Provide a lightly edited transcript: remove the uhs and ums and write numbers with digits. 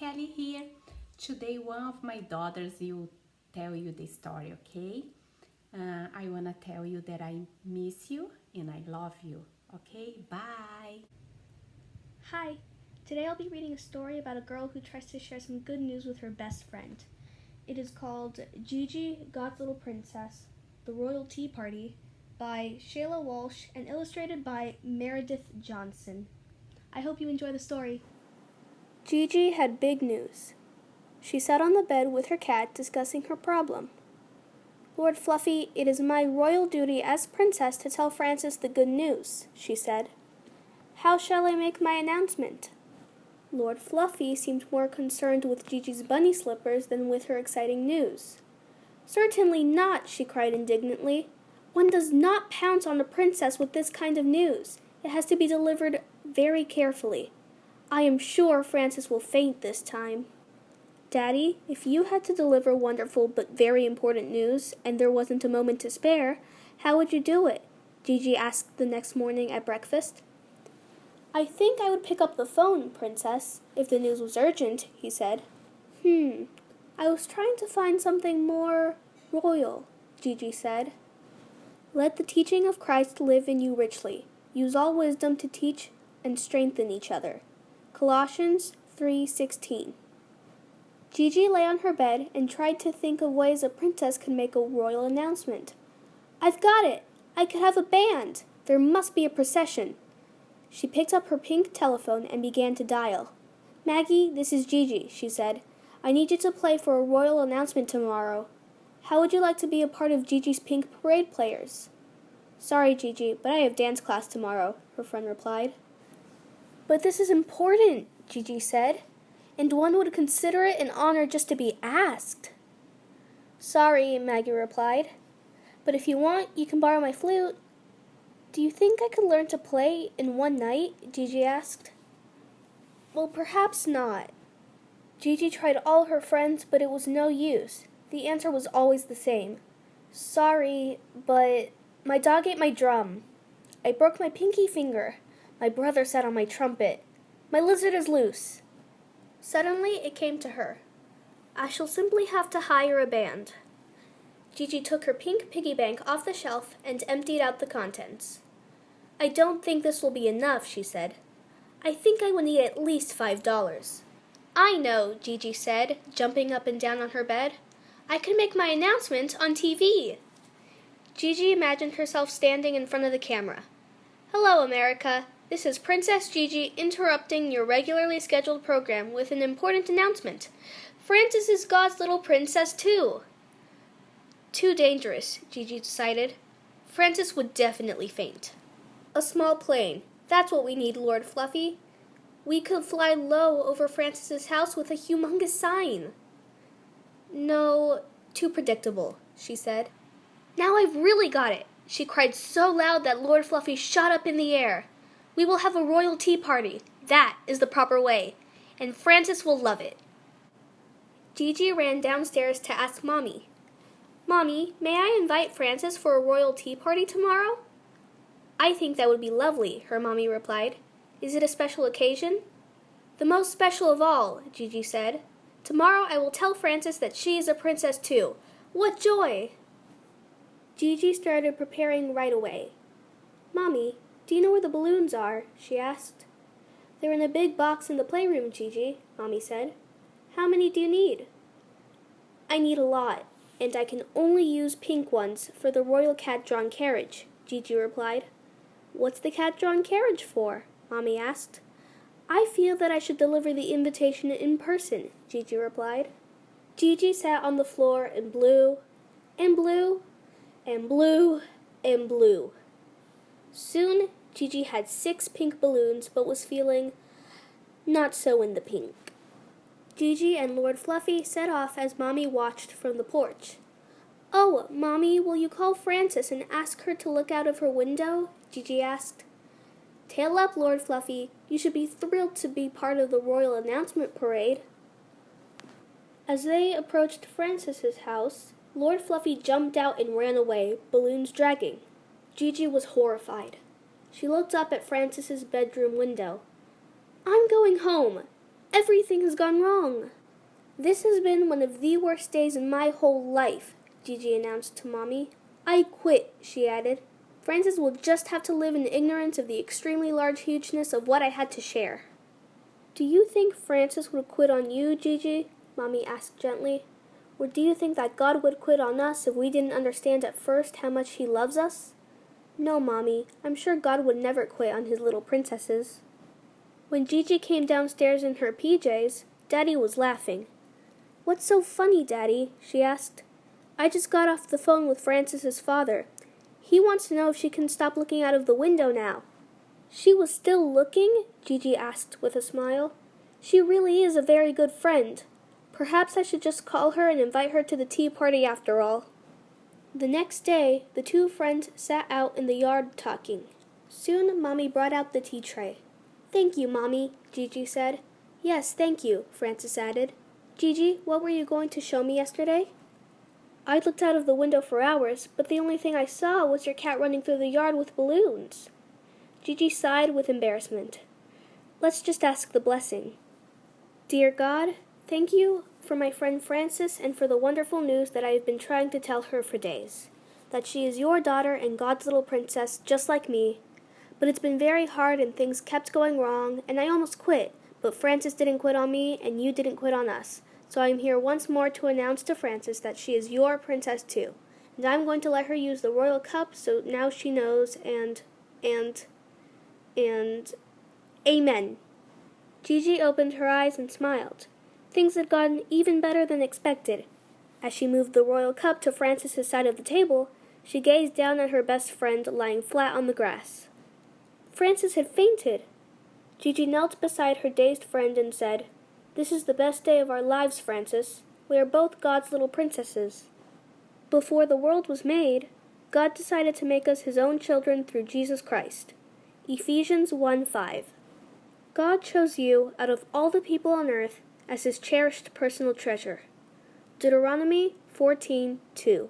Kelly here. Today, one of my daughters will tell you the story, okay? I want to tell you that I miss you and I love you, okay? Bye. Hi, today I'll be reading a story about a girl who tries to share some good news with her best friend. It is called Gigi, God's Little Princess, The Royal Tea Party by Shayla Walsh and illustrated by Meredith Johnson. I hope you enjoy the story. Gigi had big news. She sat on the bed with her cat discussing her problem. Lord Fluffy, it is my royal duty as princess to tell Francis the good news, she said. How shall I make my announcement? Lord Fluffy seemed more concerned with Gigi's bunny slippers than with her exciting news. Certainly not, she cried indignantly. One does not pounce on a princess with this kind of news. It has to be delivered very carefully. I am sure Francis will faint this time. Daddy, if you had to deliver wonderful but very important news, and there wasn't a moment to spare, how would you do it? Gigi asked the next morning at breakfast. I think I would pick up the phone, Princess, if the news was urgent, he said. I was trying to find something more royal, Gigi said. Let the teaching of Christ live in you richly. Use all wisdom to teach and strengthen each other. Colossians 3:16. Gigi lay on her bed and tried to think of ways a princess could make a royal announcement. I've got it! I could have a band! There must be a procession! She picked up her pink telephone and began to dial. Maggie, this is Gigi, she said. I need you to play for a royal announcement tomorrow. How would you like to be a part of Gigi's pink parade players? Sorry, Gigi, but I have dance class tomorrow, her friend replied. But this is important, Gigi said, and one would consider it an honor just to be asked. Sorry, Maggie replied, but if you want, you can borrow my flute. Do you think I could learn to play in one night? Gigi asked. Well, perhaps not. Gigi tried all her friends, but it was no use. The answer was always the same. Sorry, but my dog ate my drum. I broke my pinky finger. My brother sat on my trumpet. My lizard is loose. Suddenly it came to her. I shall simply have to hire a band. Gigi took her pink piggy bank off the shelf and emptied out the contents. I don't think this will be enough, she said. I think I will need at least $5. I know, Gigi said, jumping up and down on her bed. I can make my announcement on TV. Gigi imagined herself standing in front of the camera. Hello, America. This is Princess Gigi interrupting your regularly scheduled program with an important announcement. Francis is God's little princess, too. Too dangerous, Gigi decided. Francis would definitely faint. A small plane. That's what we need, Lord Fluffy. We could fly low over Francis's house with a humongous sign. No, too predictable, she said. Now I've really got it. She cried so loud that Lord Fluffy shot up in the air. We will have a royal tea party. That is the proper way. And Francis will love it. Gigi ran downstairs to ask Mommy. Mommy, may I invite Francis for a royal tea party tomorrow? I think that would be lovely, her mommy replied. Is it a special occasion? The most special of all, Gigi said. Tomorrow I will tell Francis that she is a princess too. What joy! Gigi started preparing right away. Mommy, do you know where the balloons are? She asked. They're in a big box in the playroom, Gigi, Mommy said. How many do you need? I need a lot, and I can only use pink ones for the royal cat-drawn carriage, Gigi replied. What's the cat-drawn carriage for? Mommy asked. I feel that I should deliver the invitation in person, Gigi replied. Gigi sat on the floor and blew, and blew, and blew, and blew. Soon, Gigi had 6 pink balloons, but was feeling not so in the pink. Gigi and Lord Fluffy set off as Mommy watched from the porch. Oh, Mommy, will you call Frances and ask her to look out of her window? Gigi asked. Tail up, Lord Fluffy. You should be thrilled to be part of the royal announcement parade. As they approached Frances's house, Lord Fluffy jumped out and ran away, balloons dragging. Gigi was horrified. She looked up at Frances's bedroom window. I'm going home. Everything has gone wrong. This has been one of the worst days in my whole life, Gigi announced to Mommy. I quit, she added. Francis will just have to live in ignorance of the extremely large hugeness of what I had to share. Do you think Francis would quit on you, Gigi? Mommy asked gently. Or do you think that God would quit on us if we didn't understand at first how much He loves us? No, Mommy, I'm sure God would never quit on His little princesses. When Gigi came downstairs in her PJs, Daddy was laughing. What's so funny, Daddy? She asked. I just got off the phone with Francis's father. He wants to know if she can stop looking out of the window now. She was still looking? Gigi asked with a smile. She really is a very good friend. Perhaps I should just call her and invite her to the tea party after all. The next day, the two friends sat out in the yard talking. Soon, Mommy brought out the tea tray. Thank you, Mommy, Gigi said. Yes, thank you, Francis added. Gigi, what were you going to show me yesterday? I looked out of the window for hours, but the only thing I saw was your cat running through the yard with balloons. Gigi sighed with embarrassment. Let's just ask the blessing. Dear God, thank you for my friend Frances and for the wonderful news that I have been trying to tell her for days. That she is your daughter and God's little princess, just like me. But it's been very hard and things kept going wrong, and I almost quit. But Frances didn't quit on me, and you didn't quit on us. So I'm here once more to announce to Frances that she is your princess too. And I'm going to let her use the royal cup so now she knows and Amen. Gigi opened her eyes and smiled. Things had gone even better than expected. As she moved the royal cup to Frances's side of the table, she gazed down at her best friend lying flat on the grass. Frances had fainted. Gigi knelt beside her dazed friend and said, This is the best day of our lives, Frances. We are both God's little princesses. Before the world was made, God decided to make us His own children through Jesus Christ. Ephesians 1:5. God chose you out of all the people on earth as His cherished personal treasure. Deuteronomy 14:2.